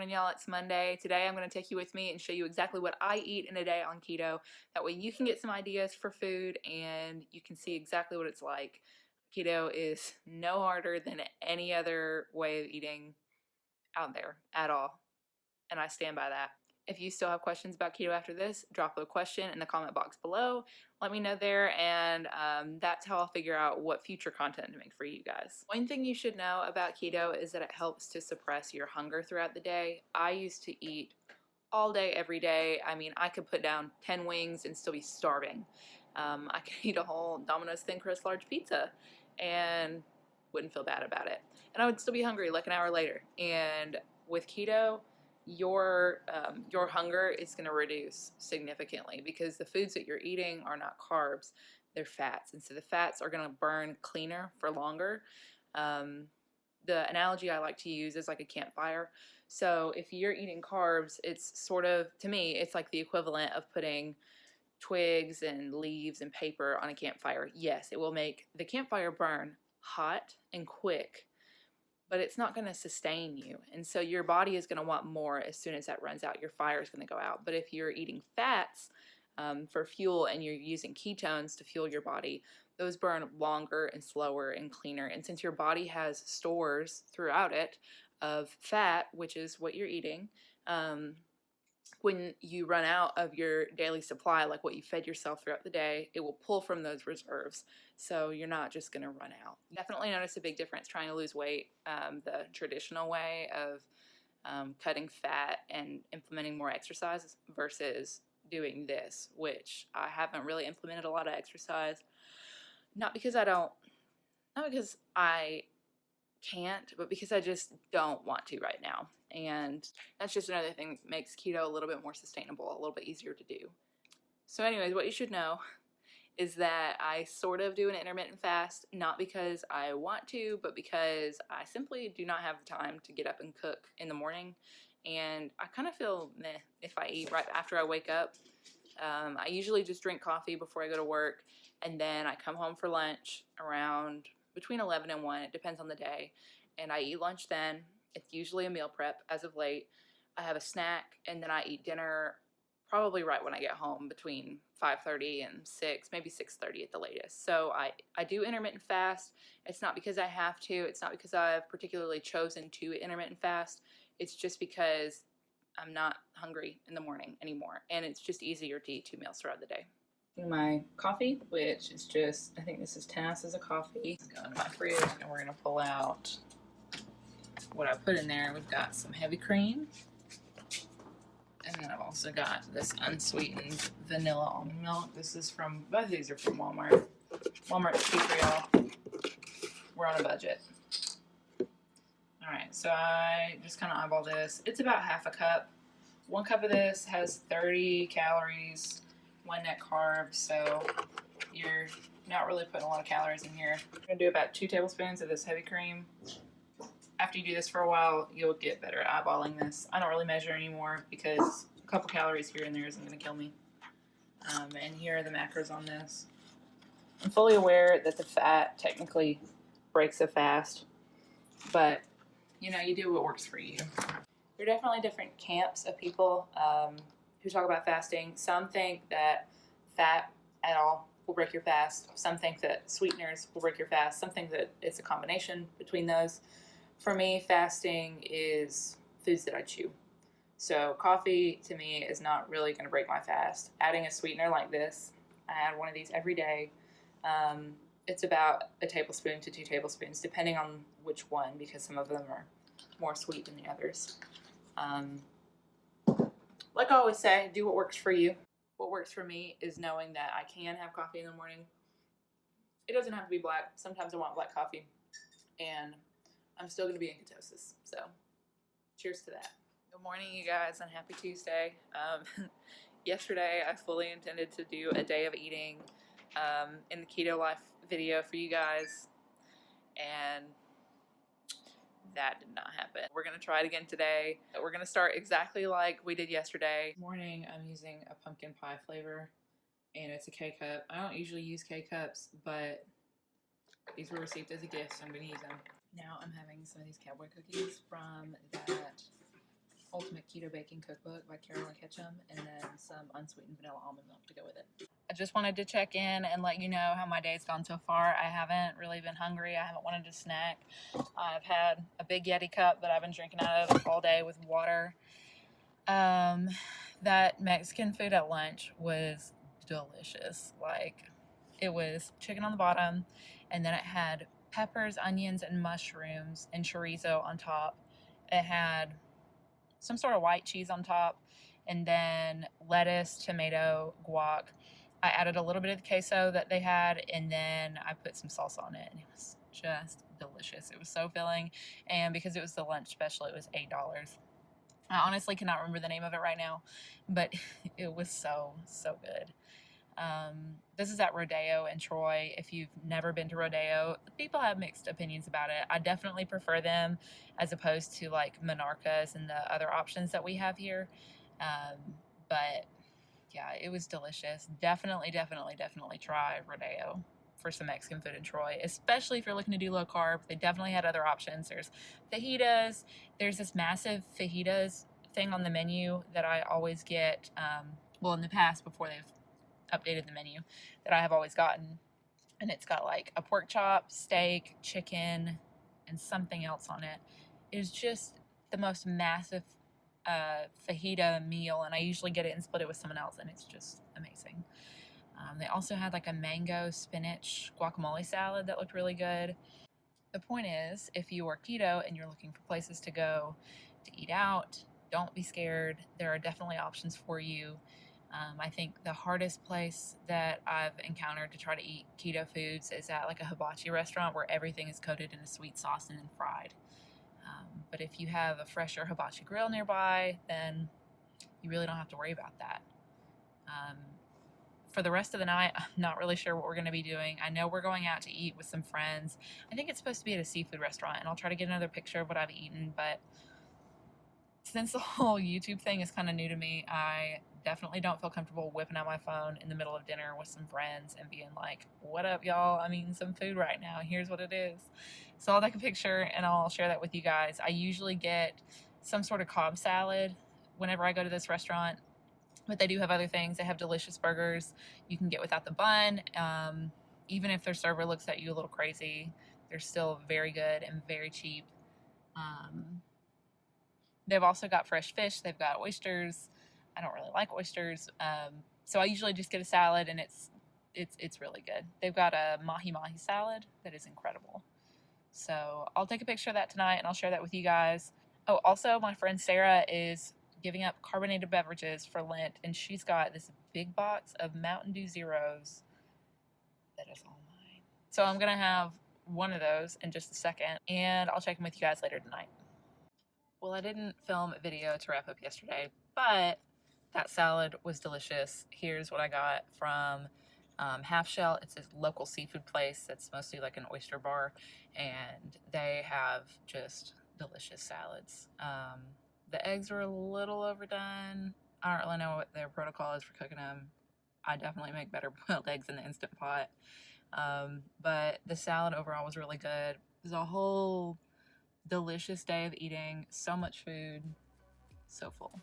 morning, y'all. It's Monday. Today I'm going to take you with me and show you exactly what I eat in a day on keto. That way you can get some ideas for food and you can see exactly what it's like. Keto is no harder than any other way of eating out there at all, and I stand by that. If you still have questions about keto after this, drop a question in the comment box below. Let me know there, and that's how I'll figure out what future content to make for you guys. One thing you should know about keto is that it helps to suppress your hunger throughout the day. I used to eat all day, every day. I mean, I could put down 10 wings and still be starving. I could eat a whole Domino's thin crust large pizza and wouldn't feel bad about it. And I would still be hungry like an hour later. And with keto, your hunger is going to reduce significantly because the foods that you're eating are not carbs, they're fats, and so the fats are going to burn cleaner for longer. The analogy I like to use is like a campfire. So if you're eating carbs, it's sort of, to me, it's like the equivalent of putting twigs and leaves and paper on a campfire. Yes, it will make the campfire burn hot and quick, but it's not going to sustain you. And so your body is going to want more as soon as that runs out. Your fire is going to go out. But if you're eating fats for fuel and you're using ketones to fuel your body, those burn longer and slower and cleaner. And since your body has stores throughout it of fat, which is what you're eating, when you run out of your daily supply, like what you fed yourself throughout the day, it will pull from those reserves. So you're not just going to run out. Definitely notice a big difference trying to lose weight the traditional way of cutting fat and implementing more exercise versus doing this, which I haven't really implemented a lot of exercise. Not because I can't, but because I just don't want to right now. And that's just another thing that makes keto a little bit more sustainable, a little bit easier to do. So anyways, what you should know is that I sort of do an intermittent fast, not because I want to, but because I simply do not have the time to get up and cook in the morning. And I kind of feel meh if I eat right after I wake up. I usually just drink coffee before I go to work, and then I come home for lunch around between 11 and 1. It depends on the day. And I eat lunch then. It's usually a meal prep as of late. I have a snack, and then I eat dinner probably right when I get home between 5:30 and 6, maybe 6:30 at the latest. So I do intermittent fast. It's not because I have to. It's not because I've particularly chosen to intermittent fast. It's just because I'm not hungry in the morning anymore, and it's just easier to eat 2 meals throughout the day. My coffee, which is just, I think this is 10 ounces of coffee. Go into my fridge, and we're going to pull out what I put in there. We've got some heavy cream, and then I've also got this unsweetened vanilla almond milk. This is from, both of these are from Walmart. Walmart's cheap for y'all. We're on a budget. Alright, so I just kind of eyeball this. It's about half a cup. 1 cup of this has 30 calories, 1 net carbs, so you're not really putting a lot of calories in here. I'm going to do about 2 tablespoons of this heavy cream. After you do this for a while, you'll get better at eyeballing this. I don't really measure anymore because a couple calories here and there isn't going to kill me. And here are the macros on this. I'm fully aware that the fat technically breaks a fast, but you know, you do what works for you. There are definitely different camps of people who talk about fasting. Some think that fat at all will break your fast. Some think that sweeteners will break your fast. Some think that it's a combination between those. For me, fasting is foods that I chew. So coffee, to me, is not really going to break my fast. Adding a sweetener like this, I add one of these every day. It's about a tablespoon to 2 tablespoons, depending on which one, because some of them are more sweet than the others. Like I always say, do what works for you. What works for me is knowing that I can have coffee in the morning. It doesn't have to be black. Sometimes I want black coffee, and I'm still going to be in ketosis. So cheers to that. Good morning, you guys, and happy Tuesday. Yesterday, I fully intended to do a day of eating in the Keto Life video for you guys, and that did not happen. We're going to try it again today. We're going to start exactly like we did yesterday. This morning, I'm using a pumpkin pie flavor, and it's a K-cup. I don't usually use K-cups, but these were received as a gift, so I'm going to use them. Now I'm having some of these cowboy cookies from that Ultimate Keto Baking Cookbook by Carolyn Ketchum, and then some unsweetened vanilla almond milk to go with it. I just wanted to check in and let you know how my day's gone so far. I haven't really been hungry. I haven't wanted to snack. I've had a big Yeti cup that I've been drinking out of all day with water. That Mexican food at lunch was delicious. Like, it was chicken on the bottom, and then it had peppers, onions, and mushrooms and chorizo on top. It had some sort of white cheese on top, and then lettuce, tomato, guac. I added a little bit of the queso that they had, and then I put some salsa on it, and it was just delicious. It was so filling, and because it was the lunch special, it was $8. I honestly cannot remember the name of it right now, but it was so good. This is at Rodeo in Troy. If you've never been to Rodeo, people have mixed opinions about it. I definitely prefer them as opposed to like Monarchas and the other options that we have here. But yeah, it was delicious. Definitely try Rodeo for some Mexican food in Troy, especially if you're looking to do low carb. They definitely had other options. There's fajitas. There's this massive fajitas thing on the menu that I always get. Well, in the past, before they've updated the menu, that I have always gotten, and it's got like a pork chop, steak, chicken, and something else on it. It's just the most massive fajita meal, and I usually get it and split it with someone else, and it's just amazing. They also had like a mango spinach guacamole salad that looked really good. The point is, if you are keto and you're looking for places to go to eat out, don't be scared. There are definitely options for you. I think the hardest place that I've encountered to try to eat keto foods is at like a hibachi restaurant where everything is coated in a sweet sauce and then fried. But if you have a fresher hibachi grill nearby, then you really don't have to worry about that. For the rest of the night, I'm not really sure what we're going to be doing. I know we're going out to eat with some friends. I think it's supposed to be at a seafood restaurant, and I'll try to get another picture of what I've eaten, but since the whole YouTube thing is kind of new to me, I definitely don't feel comfortable whipping out my phone in the middle of dinner with some friends and being like, what up, y'all? I'm eating some food right now. Here's what it is. So I'll take a picture and I'll share that with you guys. I usually get some sort of Cobb salad whenever I go to this restaurant, but they do have other things. They have delicious burgers you can get without the bun. Even if their server looks at you a little crazy, they're still very good and very cheap. They've also got fresh fish. They've got oysters. I don't really like oysters, so I usually just get a salad, and it's really good. They've got a mahi mahi salad that is incredible. So I'll take a picture of that tonight, and I'll share that with you guys. Oh, also, my friend Sarah is giving up carbonated beverages for Lent, and she's got this big box of Mountain Dew Zeros that is all mine. So I'm gonna have one of those in just a second, and I'll check in with you guys later tonight. Well, I didn't film a video to wrap up yesterday, but that salad was delicious. Here's what I got from Half Shell. It's a local seafood place that's mostly like an oyster bar, and they have just delicious salads. The eggs were a little overdone. I don't really know what their protocol is for cooking them. I definitely make better boiled eggs in the Instant Pot. But the salad overall was really good. It was a whole delicious day of eating. So much food. So full.